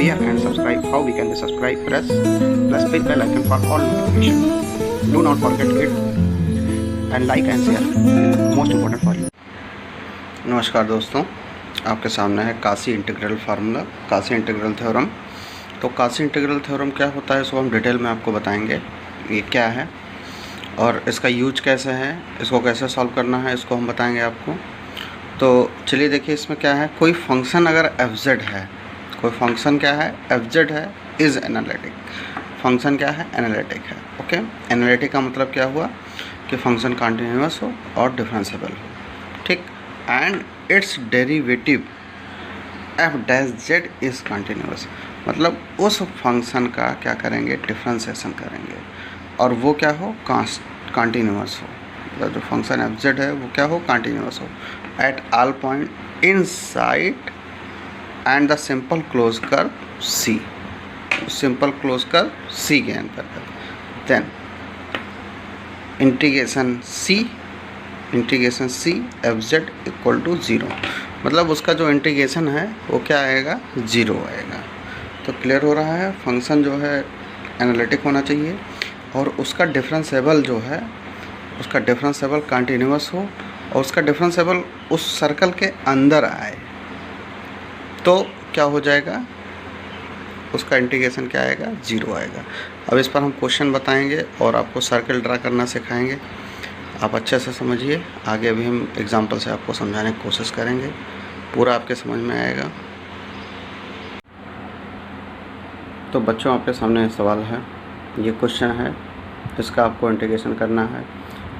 share and subscribe. How we can be subscribe? Press bell icon for all notification. Do not forget it and like and share. Most important for you. नमस्कार दोस्तों, आपके सामने है Kashi integral formula, Kashi integral theorem. तो Kashi integral theorem क्या होता है इसको हम डिटेल में आपको बताएंगे, ये क्या है और इसका यूज कैसे है, इसको कैसे सॉल्व करना है, इसको हम बताएंगे आपको। तो चलिए देखिए इसमें क्या है। कोई फंक्शन अगर एफ है, कोई फंक्शन क्या है, एफ है, इज़ एनालिटिक। फंक्शन क्या है, एनालिटिक है। ओके, एनालिटिक का मतलब क्या हुआ कि फंक्शन कंटिन्यूअस हो और डिफरेंशिएबल हो, ठीक। And it's derivative F dash Z is continuous, मतलब उस फंक्शन का क्या करेंगे, डिफ्रेंशिएशन करेंगे और वो क्या हो, कंटिन्यूअस हो। मतलब जो फंक्शन एफ जेड है वो क्या हो, कंटिन्यूअस हो at all point inside and the simple close curve C, simple close curve C के अंतर्गत। Then integration C F Z equal to 0, मतलब उसका जो इंटीग्रेशन है वो क्या आएगा, 0 आएगा। तो क्लियर हो रहा है, फंक्शन जो है एनालिटिक होना चाहिए और उसका डिफरेंशिएबल जो है, उसका डिफरेंशिएबल कंटिन्यूअस हो और उसका डिफरेंशिएबल उस सर्कल के अंदर आए, तो क्या हो जाएगा, उसका इंटीग्रेशन क्या आएगा, 0 आएगा। अब इस पर हम क्वेश्चन बताएंगे और आपको सर्कल ड्रा करना सिखाएंगे। आप अच्छे से समझिए, आगे अभी हम एग्जांपल से आपको समझाने की कोशिश करेंगे, पूरा आपके समझ में आएगा। तो बच्चों आपके सामने सवाल है, ये क्वेश्चन है, इसका आपको इंटीग्रेशन करना है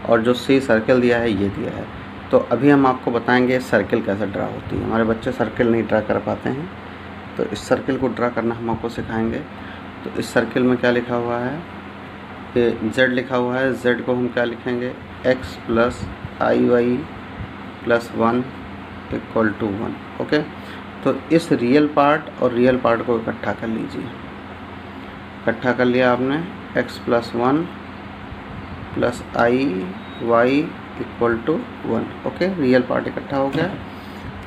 और जो सी सर्कल दिया है ये दिया है। तो अभी हम आपको बताएंगे सर्कल कैसे ड्रा होती है। हमारे बच्चे सर्कल नहीं ड्रा कर पाते हैं, तो इस सर्कल को ड्रा करना हम आपको सिखाएंगे। तो इस सर्कल में क्या लिखा हुआ है, ये z लिखा हुआ है। z को हम क्या लिखेंगे, x plus i y plus 1 equal to 1। Okay, तो इस रियल पार्ट और रियल पार्ट को इकट्ठा कर लीजिए। इकट्ठा कर लिया आपने, x plus 1 plus i y equal to 1। Okay, real part इकट्ठा हो गया।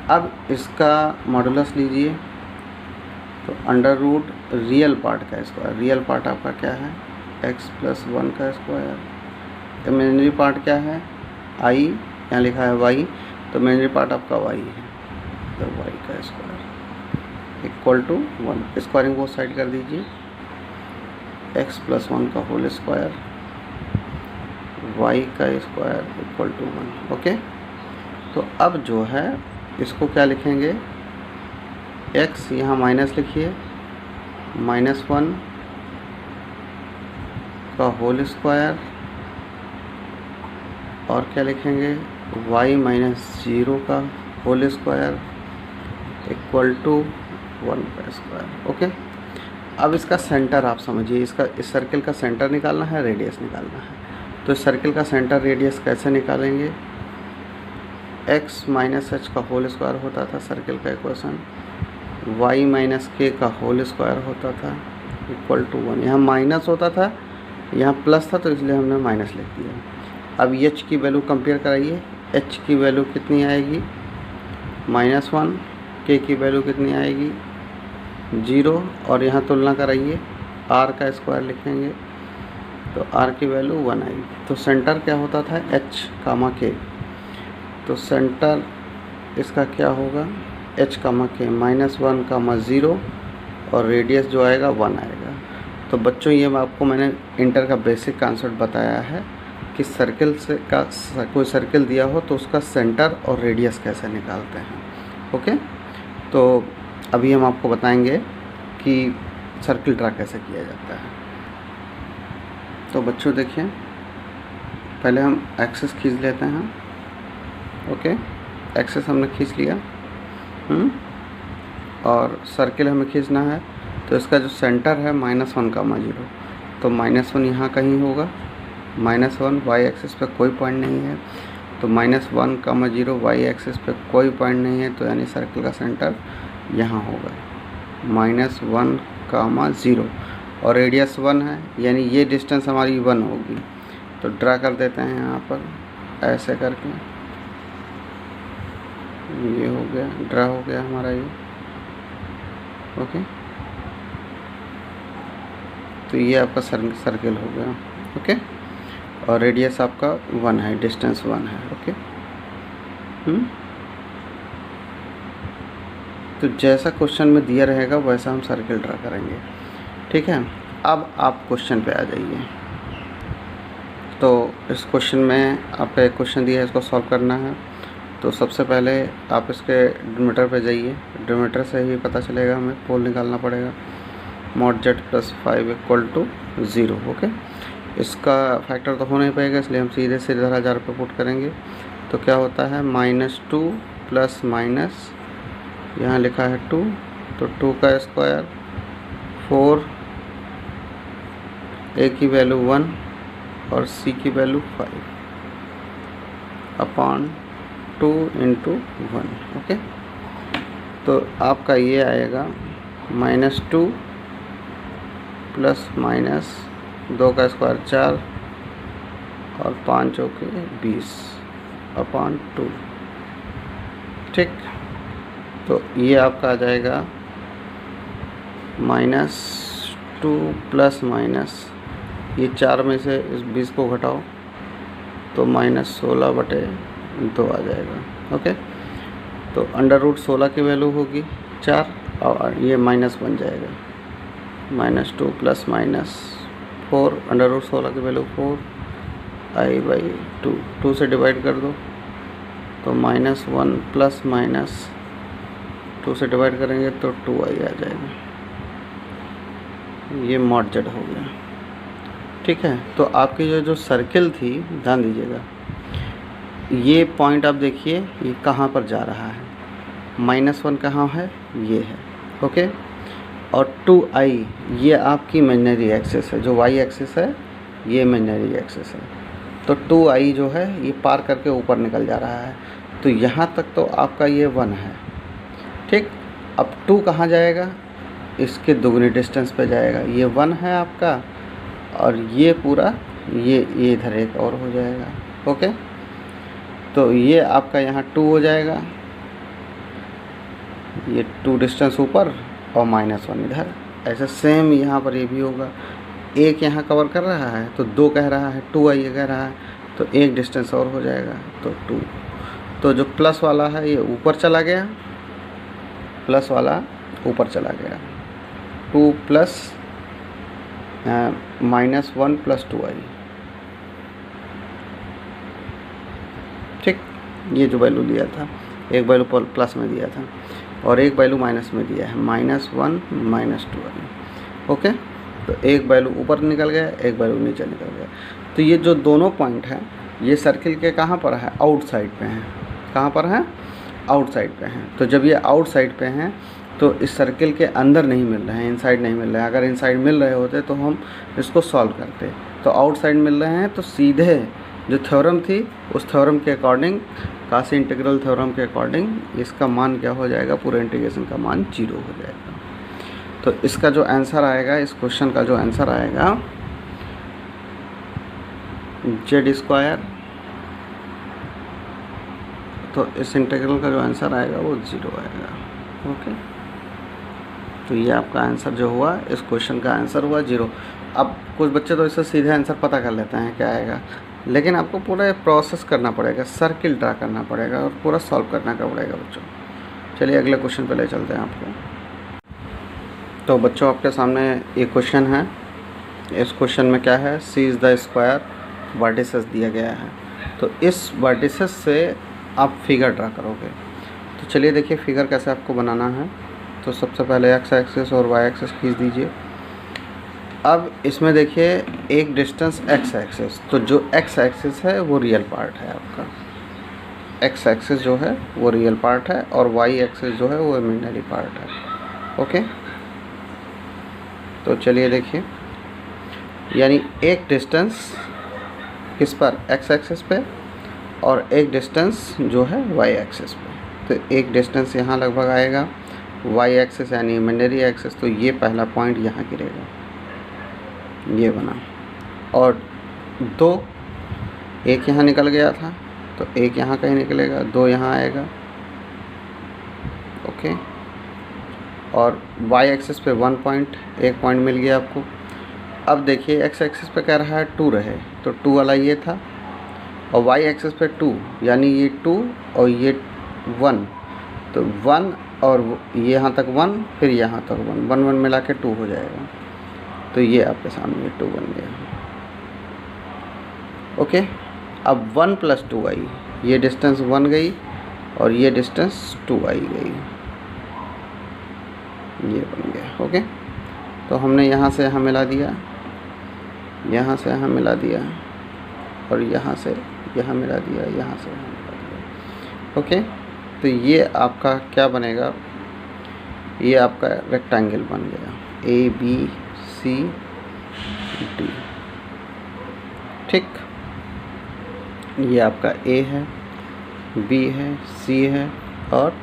अब इसका मॉडुलस लीजिए, तो अंडर रूट रियल पार्ट का स्क्वायर, रियल पार्ट आपका क्या है, x प्लस 1 का स्क्वायर। इमेजिनरी पार्ट क्या है, i, यहाँ लिखा है y, तो इमेजिनरी पार्ट आपका y है, तो y का square equal to 1। Squaring both side कर दीजिए, x प्लस 1 का होल स्क्वायर y का स्क्वायर इक्वल टू 1। ओके, तो अब जो है इसको क्या लिखेंगे, x यहाँ माइनस लिखिए, -1 का होल स्क्वायर और क्या लिखेंगे, y माइनस 0 का होल स्क्वायर इक्वल टू 1 का स्क्वायर। ओके, अब इसका सेंटर आप समझिए, इसका इस सर्कल का सेंटर निकालना है, रेडियस निकालना है। तो इस सर्कल का सेंटर रेडियस कैसे निकालेंगे, x माइनस h का होल स्क्वायर होता था सर्कल का इक्वेशन, y माइनस k का होल स्क्वायर होता था इक्वल टू 1। यहाँ माइनस होता था, यहाँ प्लस था, तो इसलिए हमने माइनस लिख दिया। अब h की वैल्यू कंपेयर कराइए, h की वैल्यू कितनी आएगी, -1, k की वैल्यू कितनी आएगी, 0, और यहाँ तुलना कराइए, r का स्क्वायर लिखेंगे तो r की वैल्यू 1 आएगी। तो सेंटर क्या होता था, h कामा k, तो सेंटर इसका क्या होगा, h कामा k, -1 कामा 0 और रेडियस जो आएगा 1 आएगा। तो बच्चों ये आपको मैंने इंटर का बेसिक कॉन्सेप्ट बताया है कि सर्कल से का कोई सर्कल दिया हो तो उसका सेंटर और रेडियस कैसे निकालते हैं। ओके, तो अभी हम आपको बताएंगे कि सर्कल ड्रा कैसे किया जाता है। तो बच्चों देखिए, पहले हम एक्सिस खींच लेते हैं। ओके, एक्सिस हमने खींच लिया, और सर्कल हमें खींचना है। तो इसका जो सेंटर है -1 कामा 0, तो -1 यहाँ कहीं होगा, -1 वाई एक्सिस पे कोई पॉइंट नहीं है, तो -1 कामा 0 वाई एक्सिस पे कोई पॉइंट नहीं है, तो यानी सर्कल का सेंटर यहाँ होगा, -1 कामा 0 और रेडियस 1 है, यानी ये डिस्टेंस हमारी 1 होगी। तो ड्रा कर देते हैं यहाँ पर ऐसे करके, ये हो गया, ड्रा हो गया हमारा ये। ओके, तो ये आपका सर्किल हो गया। ओके, और रेडियस आपका 1 है, डिस्टेंस 1 है। ओके, तो जैसा क्वेश्चन में दिया रहेगा वैसा हम सर्किल ड्रा करेंगे। ठीक है, अब आप क्वेश्चन पे आ जाइए। तो इस क्वेश्चन में आपका एक क्वेश्चन दिया है, इसको सॉल्व करना है। तो सबसे पहले आप इसके डिनोमिनेटर पे जाइए, डिनोमिनेटर से ही पता चलेगा, हमें पोल निकालना पड़ेगा। mod z + 5 = 0। ओके, इसका फैक्टर तो हो नहीं पाएगा, इसलिए हम सीधे से इधर 1000 पे पुट करेंगे। तो क्या होता है, -2 प्लस माइनस, यहाँ लिखा है 2, तो 2 का स्क्वायर 4, a की वैल्यू 1 और c की वैल्यू 5 अपॉन 2 × 1। ओके, तो आपका ये आएगा -2 प्लस माइनस 2 का स्क्वायर 4 और 5 चौके 20 अपॉन 2। ठीक, तो ये आपका आ जाएगा -2 प्लस माइनस, ये 4 में से इस 20 को घटाओ तो -16/2 आ जाएगा। ओके, तो √16 की वैल्यू होगी 4 और ये माइनस बन जाएगा, -2 प्लस माइनस 4, √16 की वैल्यू 4 i/2, 2 से डिवाइड कर दो तो -1 प्लस माइनस 2 से डिवाइड करेंगे तो 2i आ जाएगा। ये mod z हो गया। ठीक है, तो आपकी जो सर्किल थी, ध्यान दीजिएगा, ये पॉइंट आप देखिए ये कहाँ पर जा रहा है, -1 कहाँ है, ये है। ओके, और 2i ये आपकी इमेजिनरी एक्सिस है, जो y एक्सिस है ये इमेजिनरी एक्सिस है। तो 2i जो है ये पार करके ऊपर निकल जा रहा है, तो यहाँ तक तो आपका ये 1 है। ठीक, अब 2 कहाँ जाएगा, इसके दुगनी डिस्टेंस पे जाएगा। ये 1 है आपका, और ये पूरा ये इधर एक और हो जाएगा। ओके, तो ये आपका यहाँ 2 हो जाएगा, ये 2 डिस्टेंस ऊपर और -1 इधर। ऐसे सेम यहाँ पर ये भी होगा, एक यहाँ कवर कर रहा है तो 2 कह रहा है, 2i ये कह रहा है, तो एक डिस्टेंस और हो जाएगा तो 2। तो जो प्लस वाला है ये ऊपर चला गया, प्लस वाला ऊपर चला गया, 2 प्लस -1 प्लस 2i। ठीक, ये जो वैल्यू दिया था, एक वैल्यू प्लस में दिया था और एक वैल्यू माइनस में दिया है, -1 -2i। ओके, तो एक वैल्यू ऊपर निकल गया, एक वैल्यू नीचे निकल गया। तो ये जो दोनों पॉइंट हैं ये सर्किल के कहाँ पर है, आउटसाइड पे हैं। कहाँ पर हैं, आउटसाइड पे हैं। तो जब ये आउटसाइड पे हैं तो इस सर्किल के अंदर नहीं मिल रहे हैं, इनसाइड नहीं मिल रहे हैं। अगर इनसाइड मिल रहे होते तो हम इसको सॉल्व करते, तो आउटसाइड मिल रहे हैं, तो सीधे जो थ्योरम थी उस थ्योरम के अकॉर्डिंग, काशी इंटीग्रल थ्योरम के अकॉर्डिंग इसका मान क्या हो जाएगा, पूरे इंटीग्रेशन का मान 0 हो जाएगा। तो इसका जो आंसर आएगा, इस क्वेश्चन का जो आंसर आएगा, z², तो इस इंटीग्रल का जो आंसर आएगा वो 0 आएगा। ओके, तो ये आपका आंसर जो हुआ, इस क्वेश्चन का आंसर हुआ 0। अब कुछ बच्चे तो इससे सीधे आंसर पता कर लेते हैं क्या आएगा, लेकिन आपको पूरा प्रोसेस करना पड़ेगा, सर्किल ड्रा करना पड़ेगा और पूरा सॉल्व करना पड़ेगा बच्चों। चलिए अगले क्वेश्चन पे ले चलते हैं आपको। तो बच्चों आपके सामने ये क्वेश्चन है। इस क्वेश्चन में क्या है, c is the square vertices दिया गया है। तो इस वर्टिसेस से आप फिगर ड्रा करोगे। तो चलिए देखिए फिगर कैसे आपको बनाना है। तो सबसे पहले x एक्सिस और y एक्सिस खींच दीजिए। अब इसमें देखिए एक डिस्टेंस x एक्सिस, तो जो x एक्सिस है वो रियल पार्ट है आपका, x एक्सिस जो है वो रियल पार्ट है और y एक्सिस जो है वो इमेजिनरी पार्ट है। ओके, तो चलिए देखिए, यानी एक डिस्टेंस किस पर, x एक्सिस पे, और एक डिस्टेंस जो है y एक्सिस पे। तो एक डिस्टेंस यहाँ लगभग आएगा, y एक्सिस यानी इमेजिनरी एक्सिस, तो ये पहला पॉइंट यहाँ गिरेगा, ये बना। और 2, एक यहाँ निकल गया था तो एक यहाँ कहीं निकलेगा, 2 यहाँ आएगा। ओके, और y एक्सिस पे 1 पॉइंट, एक पॉइंट मिल गया आपको। अब देखिए एक्स एक्सिस पे कह रहा है 2 रहे, तो 2 वाला ये था, और वाई एक्सिस पे 2 यानी ये 2 और ये 1, तो 1 और ये यहाँ तक 1, फिर यहाँ तक 1, 1 1 मिला के 2 हो जाएगा। तो ये आपके सामने 2 बन गया। ओके, अब 1 + 2 आई, ये डिस्टेंस 1 गई और ये डिस्टेंस 2 आई गई, ये बन गया। ओके, तो हमने यहाँ से यहाँ मिला दिया, यहाँ से यहाँ मिला दिया, और यहाँ से यहाँ मिला दिया, यहाँ से यहाँ मिला दिया। ओके, तो ये आपका क्या बनेगा, ये आपका रेक्टेंगल बन गया ABCD। ठीक, ये आपका A है, B है, C है और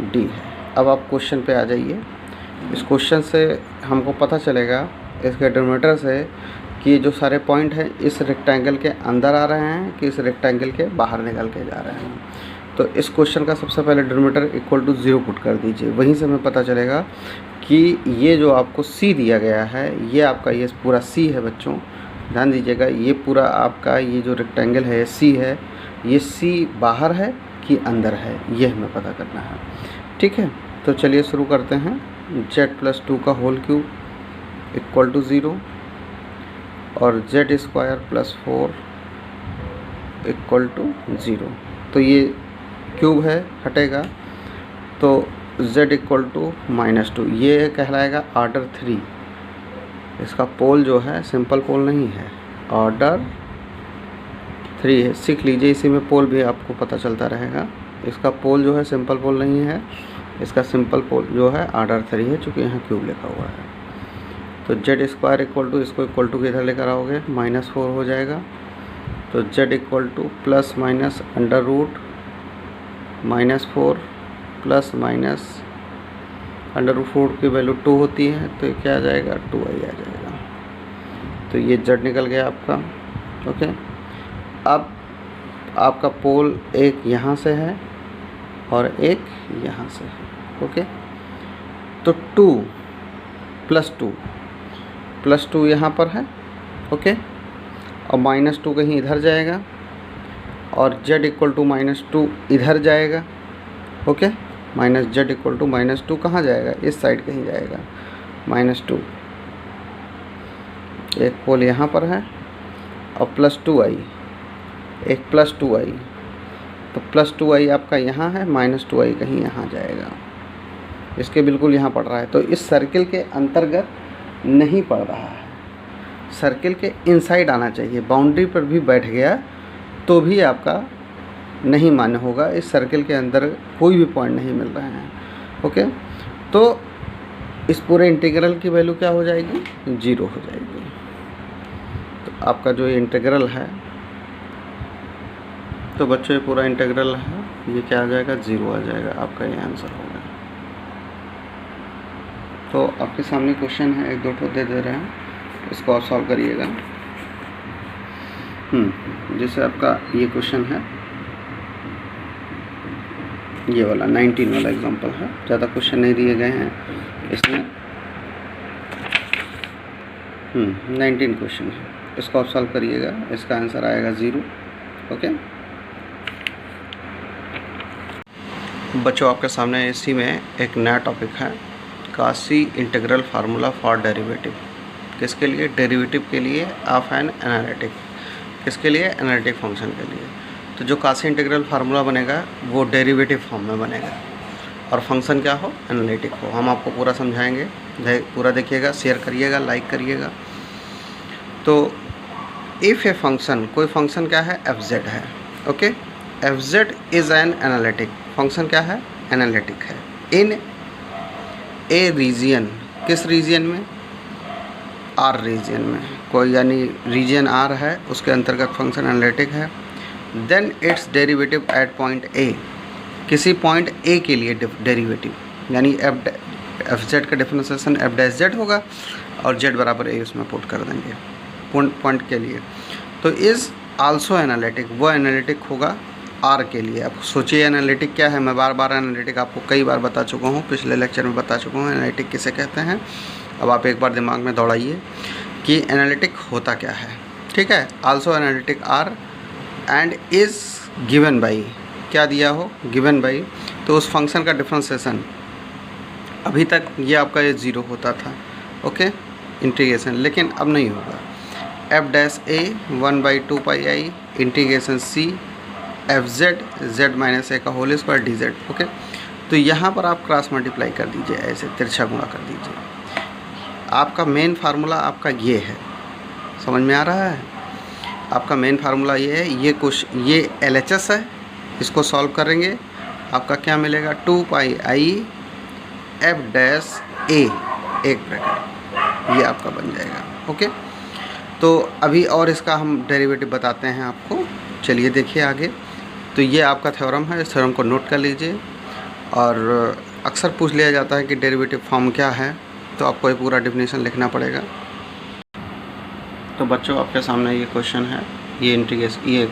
D है। अब आप क्वेश्चन पे आ जाइए। इस क्वेश्चन से हमको पता चलेगा इसके डिनोमिनेटर से कि ये जो सारे पॉइंट हैं इस रेक्टेंगल के अंदर आ रहे हैं कि इस रेक्टेंगल के बाहर निकल के जा रहे हैं। तो इस क्वेश्चन का सबसे पहले डिनोमिनेटर = 0 पुट कर दीजिए, वहीं से हमें पता चलेगा कि ये जो आपको C दिया गया है, ये आपका ये पूरा C है। बच्चों ध्यान दीजिएगा, ये पूरा आपका ये जो रेक्टेंगल है C है, ये C बाहर है कि अंदर है, ये हमें पता करना है। ठीक है, तो चलिए शुरू करते हैं। z + 2 का होल क्यूब = 0 और z² + 4 = 0। तो ये क्यूब है, हटेगा, तो z = -2, ये कहलाएगा ऑर्डर 3। इसका पोल जो है सिंपल पोल नहीं है, ऑर्डर 3 है। सीख लीजिए, इसी में पोल भी आपको पता चलता रहेगा। इसका पोल जो है सिंपल पोल नहीं है, इसका सिंपल पोल जो है ऑर्डर 3 है, चूँकि यहाँ क्यूब लिखा हुआ है। तो z² = इसको इक्वल टू के इधर लेकर आओगे, -4 हो जाएगा। तो z = ±√-4 ±√4 की वैल्यू 2 होती है, तो ये क्या आ जाएगा, 2i आ जाएगा। तो ये z निकल गया आपका। ओके, अब आपका पोल एक यहाँ से है और एक यहाँ से है। ओके, तो 2 + 2 यहाँ पर है। ओके, और -2 कहीं इधर जाएगा और z = -2 इधर जाएगा। ओके, z = -2 कहाँ जाएगा, इस साइड कहीं जाएगा। -2 एक पोल यहाँ पर है और +2i, एक +2i, तो +2i आपका यहाँ है, -2i कहीं यहाँ जाएगा, इसके बिल्कुल यहाँ पड़ रहा है। तो इस सर्किल के अंतर्गत नहीं पड़ रहा है, सर्किल के इनसाइड आना चाहिए। बाउंड्री पर भी बैठ गया तो भी आपका नहीं मान्य होगा, इस सर्किल के अंदर कोई भी पॉइंट नहीं मिल रहे हैं। ओके, तो इस पूरे इंटीग्रल की वैल्यू क्या हो जाएगी, 0 हो जाएगी। तो आपका जो ये इंटीग्रल है, तो बच्चों ये पूरा इंटीग्रल है, ये क्या आ जाएगा, 0 आ जाएगा। आपका ये आंसर होगा। तो आपके सामने क्वेश्चन है, 1 2 ठो दे रहे हैं, इसको आप सॉल्व करिएगा। जैसे आपका ये क्वेश्चन है, ये वाला 19 वाला एग्जांपल है, ज़्यादा क्वेश्चन नहीं दिए गए हैं इसमें। 19 क्वेश्चन है, इसको आप सॉल्व करिएगा, इसका आंसर आएगा 0। ओके बच्चों, आपके सामने इसी में एक नया टॉपिक है, Kashi integral formula for derivative. किसके लिए, डेरिवेटिव के लिए ऑफ एन एनालिटिक। किसके लिए, एनालिटिक फंक्शन के लिए। तो जो काशी इंटीग्रल फार्मूला बनेगा वो डेरिवेटिव फॉर्म में बनेगा और फंक्शन क्या हो, एनालिटिक हो। हम आपको पूरा समझाएंगे, पूरा देखिएगा, शेयर करिएगा, लाइक करिएगा। तो इफ़ ए फंक्शन, कोई फंक्शन क्या है, fz है। Okay, fz is an analytic. Function क्या है, एनालिटिक है इन ए रीजियन। किस रीजियन में, आर रीजियन में। कोई यानी रीजियन आर है, उसके अंतर्गत फंक्शन एनालिटिक है। Then its derivative at point A. किसी पॉइंट ए के लिए डेरिवेटिव, यानी fz का डिफरेंशिएशन f' होगा और z = a उसमें पुट कर देंगे पॉइंट के लिए। तो इज़ आल्सो एनालिटिक, वो एनालिटिक होगा आर के लिए। अब सोचिए एनालिटिक क्या है, मैं बार बार एनालिटिक आपको कई बार बता चुका हूँ, पिछले लेक्चर में बता चुका हूँ एनालिटिक किसे कहते हैं। अब आप एक बार दिमाग में दौड़ाइए कि एनालिटिक होता क्या है, ठीक है। Also analytic R and is given by, क्या दिया हो, गिवन बाई, तो उस फंक्शन का डिफ्रेंसिएशन अभी तक ये आपका ये 0 होता था, ओके, इंटीग्रेशन, लेकिन अब नहीं होगा। F dash A 1/2 pi I integration C F Z Z minus A का whole square D Z, okay. तो यहाँ पर आप क्रॉस मल्टीप्लाई कर दीजिए, ऐसे तिरछा गुणा कर दीजिए। आपका मेन फार्मूला आपका ये है, समझ में आ रहा है। आपका मेन फार्मूला ये है, ये कुछ ये LHS है, इसको सॉल्व करेंगे आपका क्या मिलेगा, 2 पाई आई एफ डैश ए एक ब्रैकेट, ये आपका बन जाएगा, ओके। तो अभी और इसका हम डेरिवेटिव बताते हैं आपको, चलिए देखिए आगे। तो ये आपका थ्योरम है, इस थ्योरम को नोट कर लीजिए। और अक्सर पूछ लिया जाता है कि डेरिवेटिव फॉर्म क्या है, तो आपको ये पूरा डेफिनेशन लिखना पड़ेगा। तो बच्चों आपके सामने ये क्वेश्चन है, ये इंटीग्रेशन, ये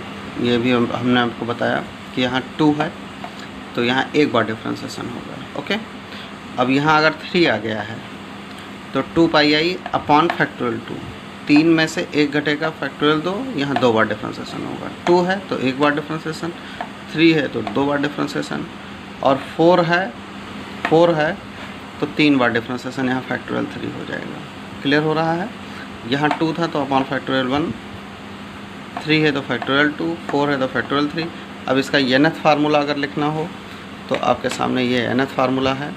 भी हमने आपको बताया कि यहाँ 2 है तो यहाँ एक बार डिफ्रेंसिएशन होगा, ओके। अब यहाँ अगर 3 आ गया है तो 2 पाई आई अपॉन फैक्टोरियल 2, 3 में से 1 घटेगा, फैक्टोरियल 2, यहाँ 2 बार डिफ्रेंसिएशन होगा। 2 है तो 1 बार डिफ्रेंसिएशन, 3 है तो 2 बार डिफ्रेंसिएशन, और 4 है तो 3 बार डिफ्रेंसिएशन, यहाँ फैक्टोरियल 3 हो जाएगा। क्लियर हो रहा है। यहाँ 2 था तो अपॉन फैक्टोरियल 1, 3 है तो फैक्टोरियल 2, 4 है तो फैक्टोरियल 3। अब इसका nth फार्मूला अगर लिखना हो तो आपके सामने ये nth फार्मूला है,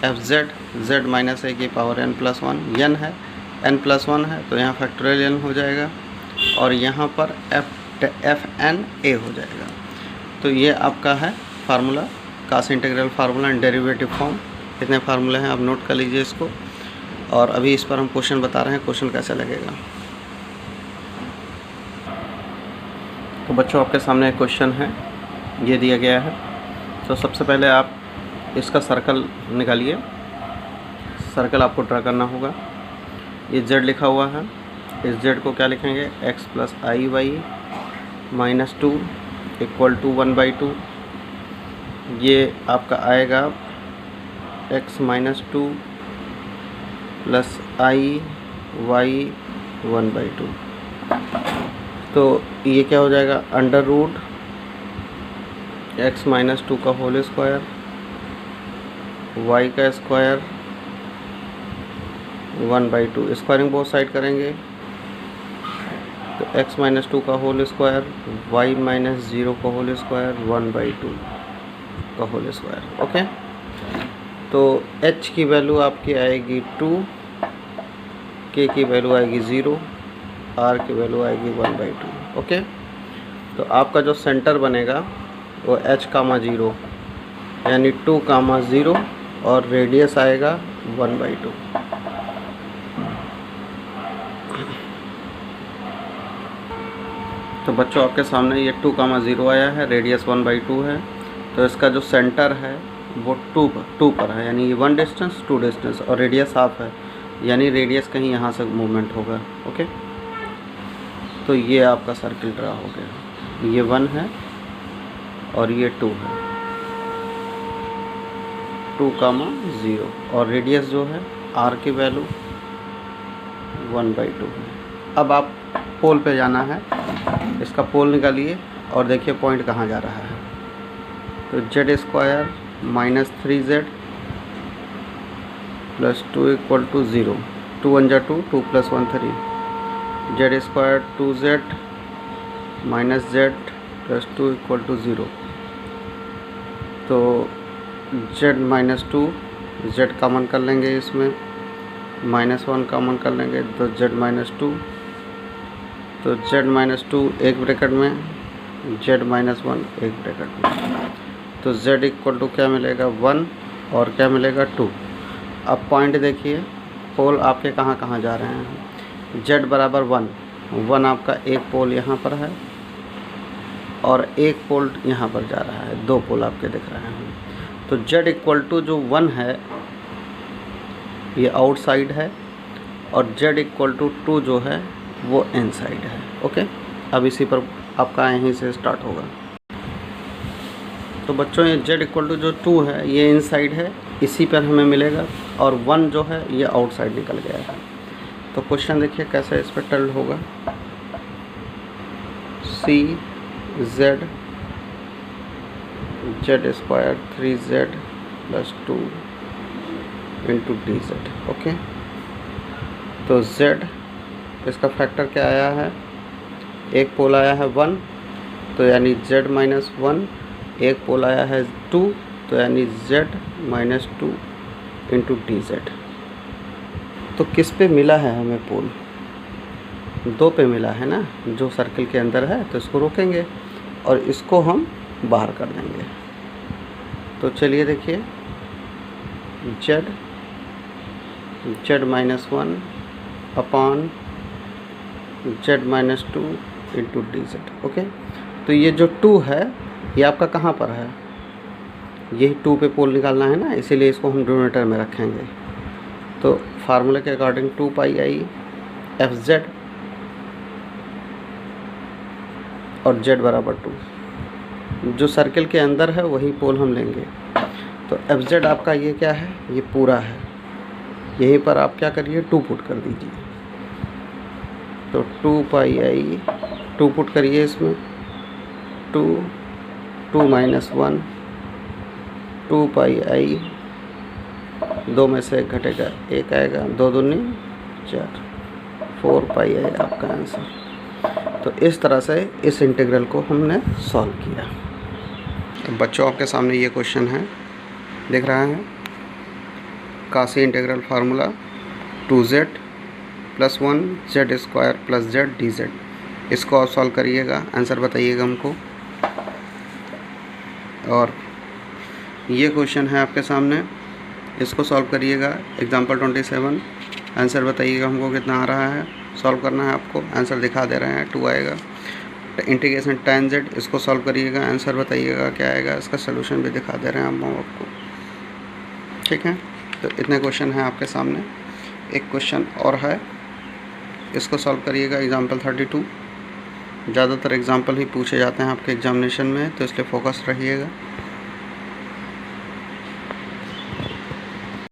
एफ जेड जेड माइनस ए की पावर n+1, n है, n+1 है तो यहाँ फैक्टोरियल n हो जाएगा, और यहाँ पर एफ एन ए हो जाएगा। तो ये आपका है formula, Cauchy's integral formula and derivative form. इतने फार्मूले हैं, आप नोट कर लीजिए इसको। और अभी इस पर हम क्वेश्चन बता रहे हैं, क्वेश्चन कैसे लगेगा। तो बच्चों आपके सामने एक क्वेश्चन है, ये दिया गया है। तो सबसे पहले आप इसका सर्कल निकालिए, सर्कल आपको ड्रा करना होगा। ये z लिखा हुआ है, इस z को क्या लिखेंगे, x + i/2 = 1/2। ये आपका आएगा x - 2 + i/y 1/2। तो ये क्या हो जाएगा, √ x - 2 का होल स्क्वायर, y का स्क्वायर 1/2। स्क्वायरिंग बोथ साइड करेंगे तो x - 2 का होल स्क्वायर, y - 0 का होल स्क्वायर, 1/2 का होल स्क्वायर, ओके। तो h की वैल्यू आपकी आएगी 2, k की वैल्यू आएगी 0, r की वैल्यू आएगी 1/2, ओके। तो आपका जो सेंटर बनेगा वो h, 0 यानी 2, 0 और रेडियस आएगा 1/2। तो बच्चों आपके सामने ये 2, 0 आया है, रेडियस 1/2 है। तो इसका जो सेंटर है वो 2 पर है, यानी ये 1 डिस्टेंस 2 डिस्टेंस, और रेडियस हाफ है, यानी रेडियस कहीं यहाँ से मूवमेंट होगा, ओके। तो ये आपका सर्किल ड्रा हो गया, ये 1 है और ये 2 है, 2, 0, और रेडियस जो है r की वैल्यू 1/2 है। अब आप पोल पे जाना है, इसका पोल निकालिए और देखिए पॉइंट कहाँ जा रहा है। तो z² - 3z + 2 = 0, 2 × 2, 2 + 1 3, z² 2z - z + 2 = 0। तो z - 2, z कॉमन कर लेंगे, इसमें -1 कॉमन कर लेंगे तो z - 2, तो z - 2 एक ब्रैकेट में, z - 1 एक ब्रैकेट में। तो z = क्या मिलेगा, 1, और क्या मिलेगा, 2। अब पॉइंट देखिए, पोल आपके कहाँ कहाँ जा रहे हैं। z = 1 आपका एक पोल यहाँ पर है और एक पोल यहाँ पर जा रहा है, 2 पोल आपके दिख रहे हैं। तो z = जो 1 है ये आउटसाइड है, और z = 2 जो है वो इनसाइड है, ओके। अब इसी पर आपका यहीं से स्टार्ट होगा। तो बच्चों ये z = जो 2 है ये इनसाइड है, इसी पर हमें मिलेगा, और 1 जो है ये आउटसाइड निकल गया है। तो क्वेश्चन देखिए कैसे इस पर टल्ड होगा। C Z Z square 3z plus 2 into D Z. Okay, तो z इसका फैक्टर क्या आया है, एक पोल आया है 1, तो यानी z माइनस 1, एक पोल आया है 2, तो यानी z minus 2 into D Z. तो किस पे मिला है हमें पोल, 2 पे मिला है ना, जो सर्कल के अंदर है, तो इसको रोकेंगे और इसको हम बाहर कर देंगे। तो चलिए देखिए, z minus 1 upon z minus 2 into D Z. Okay, तो ये जो 2 है ये आपका कहाँ पर है, यही 2 पे पोल निकालना है ना, इसीलिए इसको हम डिनोमिनेटर में रखेंगे। तो फार्मूले के according 2 pi I F Z और z बराबर 2, जो सर्किल के अंदर है वही पोल हम लेंगे। तो एफ जेड आपका ये क्या है, ये पूरा है, यहीं पर आप क्या करिए 2 पुट कर दीजिए। तो 2 पाई आई 2 पुट करिए इसमें, 2 माइनस 1 2 पाई आई, 2 में से 1 घटेगा 1 आएगा, 2 दूनी 4, 4 पाई आई आपका आंसर। तो इस तरह से इस इंटीग्रल को हमने सॉल्व किया। तो बच्चों आपके सामने ये क्वेश्चन है, दिख रहा है, कासी integral formula 2z plus 1 Z square plus Z D Z. इसको आप सॉल्व करिएगा, आंसर बताइएगा हमको। और ये क्वेश्चन है आपके सामने, इसको सॉल्व करिएगा। एग्जांपल 27, आंसर बताइएगा हमको कितना आ रहा है, सॉल्व करना है आपको, आंसर दिखा दे रहे हैं 2 आएगा। इंटीग्रेशन tan z, इसको सॉल्व करिएगा, आंसर बताइएगा क्या आएगा, इसका सोल्यूशन भी दिखा दे रहे हैं हम आपको। ठीक है, तो इतने क्वेश्चन हैं आपके सामने। एक क्वेश्चन और है, इसको सॉल्व करिएगा। एग्जांपल 32, ज़्यादातर एग्जांपल ही पूछे जाते हैं आपके एग्जामिनेशन में, तो इसलिए फोकस रहिएगा।